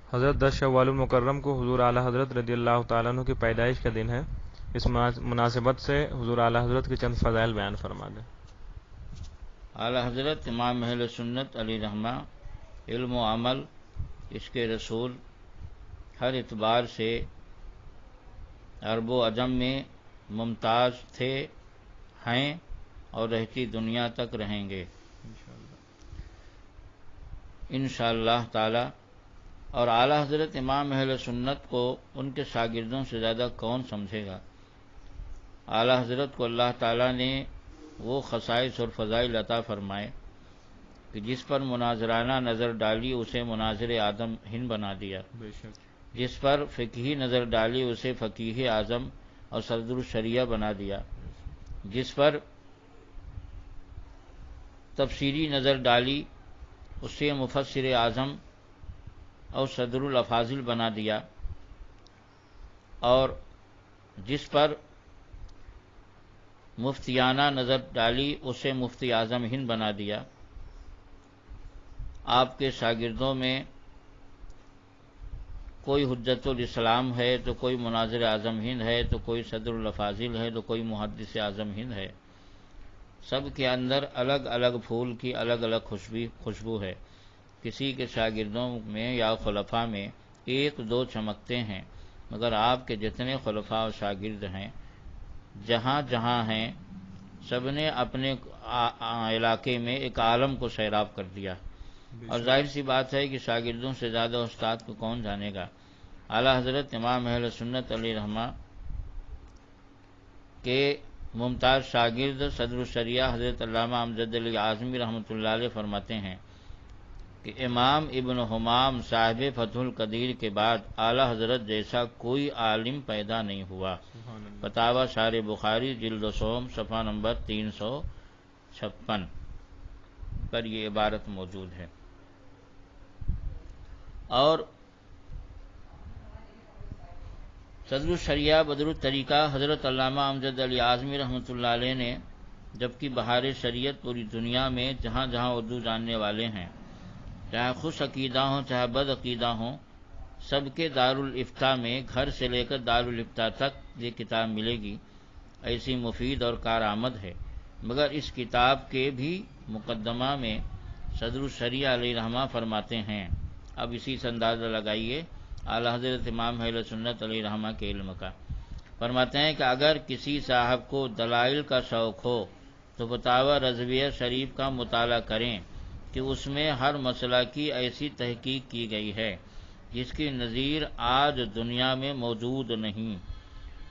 حضرت 10 شوال المکرم کو حضور اعلیٰ حضرت رضی اللہ تعالیٰ عنہ کی پیدائش کا دن ہے۔ اس مناسبت سے حضور اعلیٰ حضرت کے چند فضائل بیان فرما دیں۔ اعلیٰ حضرت امام اہل سنت علیہ رحمہ علم و عمل اس کے رسول ہر اعتبار سے عرب و عجم میں ممتاز تھے، ہیں اور رہتی دنیا تک رہیں گے انشاءاللہ تعالی۔ اور اعلیٰ حضرت امام اہل سنت کو ان کے شاگردوں سے زیادہ کون سمجھے گا؟ اعلیٰ حضرت کو اللہ تعالیٰ نے وہ خصائص اور فضائل عطا فرمائے کہ جس پر مناظرانہ نظر ڈالی اسے مناظر اعظم ہند بنا دیا، جس پر فقہی نظر ڈالی اسے فقیہ اعظم اور صدر الشریعہ بنا دیا، جس پر تفسیری نظر ڈالی اسے مفسر اعظم اور صدر الافاضل بنا دیا، اور جس پر مفتیانہ نظر ڈالی اسے مفتی اعظم ہند بنا دیا۔ آپ کے شاگردوں میں کوئی حجت الاسلام ہے تو کوئی مناظر اعظم ہند ہے تو کوئی صدر الافاضل ہے تو کوئی محدث اعظم ہند ہے، سب کے اندر الگ الگ پھول کی الگ الگ خوشبو ہے۔ کسی کے شاگردوں میں یا خلفاء میں ایک دو چمکتے ہیں، مگر آپ کے جتنے خلفاء و شاگرد ہیں جہاں جہاں ہیں سب نے اپنے علاقے میں ایک عالم کو سیراب کر دیا، اور ظاہر سی بات ہے کہ شاگردوں سے زیادہ استاد کو کون جانے گا۔ اعلیٰ حضرت امام اہل سنت علیہ رحمہ کے ممتاز شاگرد صدر الشریعہ حضرت علامہ امجد علی اعظمی رحمۃ اللہ علیہ فرماتے ہیں کہ امام ابن حمام صاحب فتح القدیر کے بعد اعلیٰ حضرت جیسا کوئی عالم پیدا نہیں ہوا۔ فتاوی شارح بخاری جلد سوم صفحہ نمبر 356 پر یہ عبارت موجود ہے۔ اور صدر الشریعہ بدر الطریقہ حضرت علامہ امجد علی اعظمی رحمۃ اللہ علیہ نے جبکہ بہار شریعت پوری دنیا میں جہاں جہاں اردو جاننے والے ہیں، چاہے خوش عقیدہ ہوں چاہے بد عقیدہ ہوں، سب کے دارالافتاء میں گھر سے لے کر دارالافتاء تک یہ کتاب ملے گی، ایسی مفید اور کارآمد ہے۔ مگر اس کتاب کے بھی مقدمہ میں صدر الشریعہ علیہ رحمہ فرماتے ہیں، اب اسی سے اندازہ لگائیے اعلیٰ حضرت امام اہل سنت علیہ رحمہ کے علم کا۔ فرماتے ہیں کہ اگر کسی صاحب کو دلائل کا شوق ہو تو فتاوی رضویہ شریف کا مطالعہ کریں کہ اس میں ہر مسئلہ کی ایسی تحقیق کی گئی ہے جس کی نظیر آج دنیا میں موجود نہیں،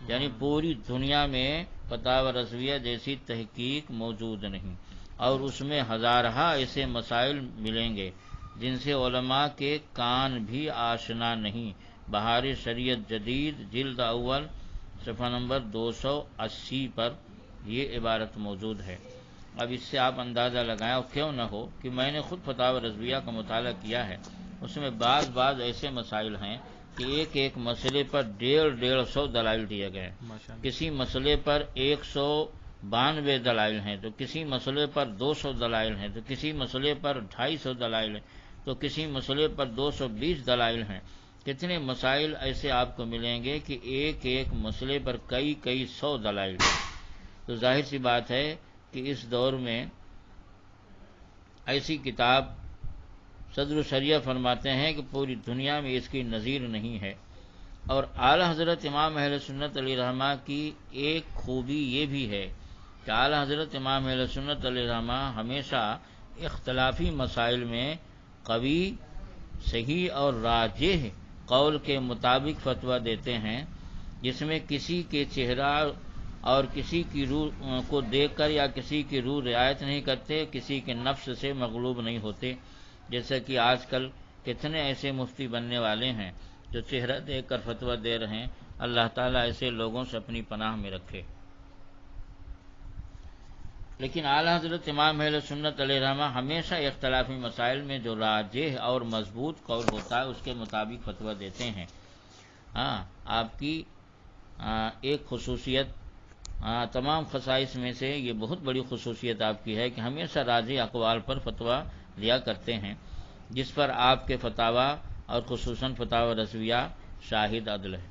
یعنی پوری دنیا میں فتاوی رضویہ جیسی تحقیق موجود نہیں، اور اس میں ہزارہا ایسے مسائل ملیں گے جن سے علماء کے کان بھی آشنا نہیں۔ بہار شریعت جدید جلد اول صفحہ نمبر 280 پر یہ عبارت موجود ہے۔ اب اس سے آپ اندازہ لگائیں، اور کیوں نہ ہو کہ میں نے خود فتاوی رضویہ کا مطالعہ کیا ہے، اس میں بعض ایسے مسائل ہیں کہ ایک مسئلے پر 150 دلائل دیے گئے، کسی مسئلے پر 192 دلائل ہیں، تو کسی مسئلے پر 200 دلائل ہیں، تو کسی مسئلے پر 250 دلائل ہیں، تو کسی مسئلے پر 220 دلائل ہیں۔ کتنے مسائل ایسے آپ کو ملیں گے کہ ایک مسئلے پر کئی سو دلائل ہیں۔ تو ظاہر سی بات ہے کہ اس دور میں ایسی کتاب صدر الشریعہ فرماتے ہیں کہ پوری دنیا میں اس کی نظیر نہیں ہے۔ اور اعلیٰ حضرت امام اہل سنت علیہ رحمہ کی ایک خوبی یہ بھی ہے کہ اعلیٰ حضرت امام اہل سنت علیہ رحمہ ہمیشہ اختلافی مسائل میں قوی، صحیح اور راجح قول کے مطابق فتویٰ دیتے ہیں، جس میں کسی کے چہرہ اور کسی کی روح کو دیکھ کر یا کسی کی روح رعایت نہیں کرتے، کسی کے نفس سے مغلوب نہیں ہوتے، جیسا کہ آج کل کتنے ایسے مفتی بننے والے ہیں جو چہرہ دیکھ کر فتویٰ دے رہے ہیں۔ اللہ تعالیٰ ایسے لوگوں سے اپنی پناہ میں رکھے۔ لیکن اعلیٰ حضرت امام اہل سنت علیہ رحمہ ہمیشہ اختلافی مسائل میں جو راجح اور مضبوط قول ہوتا ہے اس کے مطابق فتویٰ دیتے ہیں۔ آپ کی ایک خصوصیت، تمام خصائص میں سے یہ بہت بڑی خصوصیت آپ کی ہے کہ ہمیشہ راجح اقوال پر فتویٰ دیا کرتے ہیں، جس پر آپ کے فتاوی اور خصوصاً فتاوی رضویہ شاہد عدل ہے۔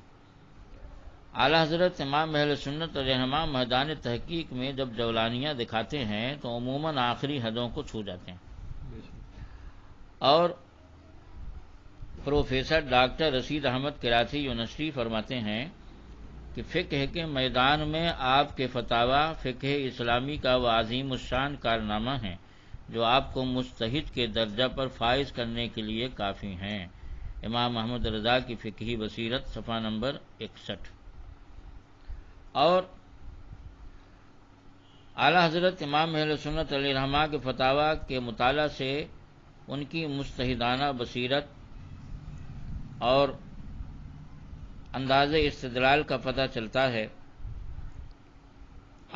اعلیٰ حضرت امام اہل سنت رہنما میدان تحقیق میں جب جولانیاں دکھاتے ہیں تو عموماً آخری حدوں کو چھو جاتے ہیں، اور professor doctor Rashid Ahmed Karachi university فرماتے ہیں کہ فقہ کے میدان میں آپ کے فتاوی فقہ اسلامی کا وہ عظیم الشان کارنامہ ہیں جو آپ کو مجتہد کے درجہ پر فائز کرنے کے لیے کافی ہیں۔ امام محمد رضا کی فقہی بصیرت صفحہ نمبر 61۔ اور اعلیٰ حضرت امام اہل سنت علیہ الرحمہ کے فتاوی کے مطالعہ سے ان کی مجتہدانہ بصیرت اور انداز استدلال کا پتہ چلتا ہے۔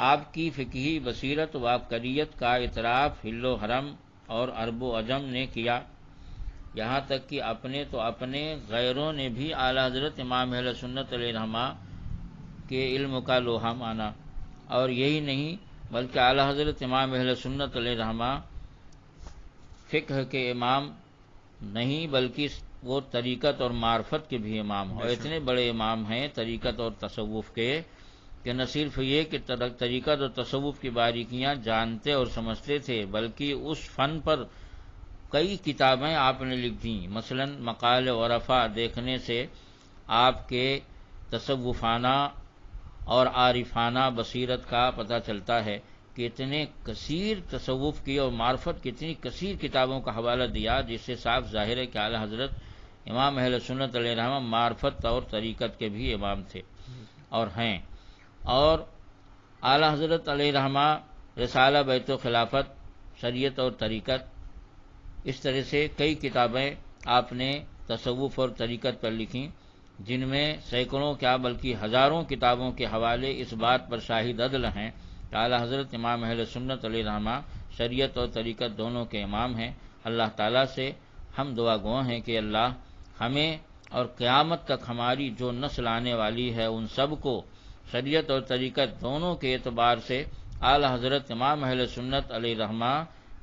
آپ کی فقہی بصیرت و عبقریت کا اعتراف ہل و حرم اور عرب و عجم نے کیا، یہاں تک کہ اپنے تو اپنے غیروں نے بھی اعلیٰ حضرت امام اہل سنت علیہ الرحمہ کے علم کا لوہا مانا۔ اور یہی نہیں بلکہ اعلیٰ حضرت امام اہل سنت علیہ الرحمہ فقہ کے امام نہیں بلکہ وہ طریقت اور معرفت کے بھی امام ہیں، اور اتنے بڑے امام ہیں طریقت اور تصوف کے کہ نہ صرف یہ کہ طریقت اور تصوف کی باریکیاں جانتے اور سمجھتے تھے بلکہ اس فن پر کئی کتابیں آپ نے لکھ دیں۔ مثلا مقال عرفا دیکھنے سے آپ کے تصوفانہ اور عارفانہ بصیرت کا پتہ چلتا ہے کہ اتنے کثیر تصوف کی اور معرفت کی اتنی کثیر کتابوں کا حوالہ دیا، جس سے صاف ظاہر ہے کہ اعلیٰ حضرت امام اہل سنت علیہ الرحمہ معرفت اور طریقت کے بھی امام تھے اور ہیں۔ اور اعلیٰ حضرت علیہ الرحمہ رسالہ بیت و خلافت، شریعت اور طریقت، اس طرح سے کئی کتابیں آپ نے تصوف اور طریقت پر لکھیں، جن میں سینکڑوں کیا بلکہ ہزاروں کتابوں کے حوالے اس بات پر شاہد عدل ہیں کہ اعلیٰ حضرت امام اہل سنت علیہ الرحمہ شریعت اور طریقت دونوں کے امام ہیں۔ اللہ تعالیٰ سے ہم دعا گو ہیں کہ اللہ ہمیں اور قیامت تک ہماری جو نسل آنے والی ہے ان سب کو شریعت اور طریقت دونوں کے اعتبار سے اعلیٰ حضرت امام اہل سنت علیہ الرحمہ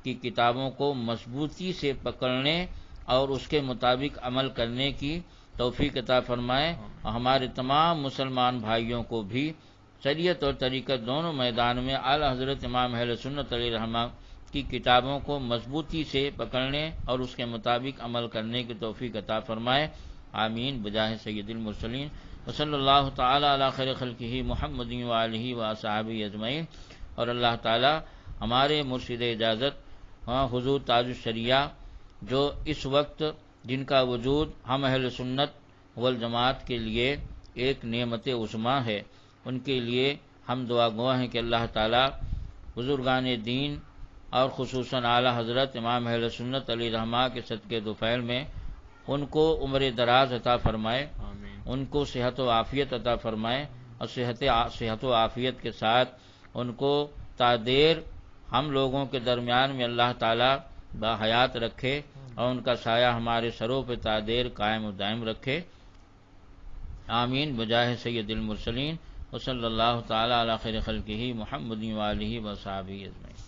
کی کتابوں کو مضبوطی سے پکڑنے اور اس کے مطابق عمل کرنے کی توفیق عطا فرمائے، اور ہمارے تمام مسلمان بھائیوں کو بھی شریعت اور طریقت دونوں میدان میں اعلیٰ حضرت امام اہل سنت علیہ الرحمہ کی کتابوں کو مضبوطی سے پکڑنے اور اس کے مطابق عمل کرنے کی توفیق عطا فرمائے، آمین بجاہ سید المرسلین وصلی اللہ تعالی علی خیر خلقہ محمد وآلہ وصحبہ اجمعین۔ اور اللہ تعالی ہمارے مرشد اجازت حضور تاج الشریعہ جو اس وقت جن کا وجود ہم اہل سنت والجماعت کے لیے ایک نعمت عظمیٰ ہے، ان کے لیے ہم دعا گو ہیں کہ اللہ تعالی بزرگان دین اور خصوصاً اعلیٰ حضرت امام اہل سنت علیہ الرحمہ کے صدقے دوفیل میں ان کو عمر دراز عطا فرمائے، ان کو صحت و عافیت عطا فرمائے، اور صحت و عافیت کے ساتھ ان کو تا دیر ہم لوگوں کے درمیان میں اللہ تعالیٰ باحیات رکھے، اور ان کا سایہ ہمارے سروں پہ تا دیر قائم و دائم رکھے، آمین بجاہ سید المرسلین وصلی اللہ تعالی علی خیر خلقہ محمد وآلہ وصحبہ اجمعین۔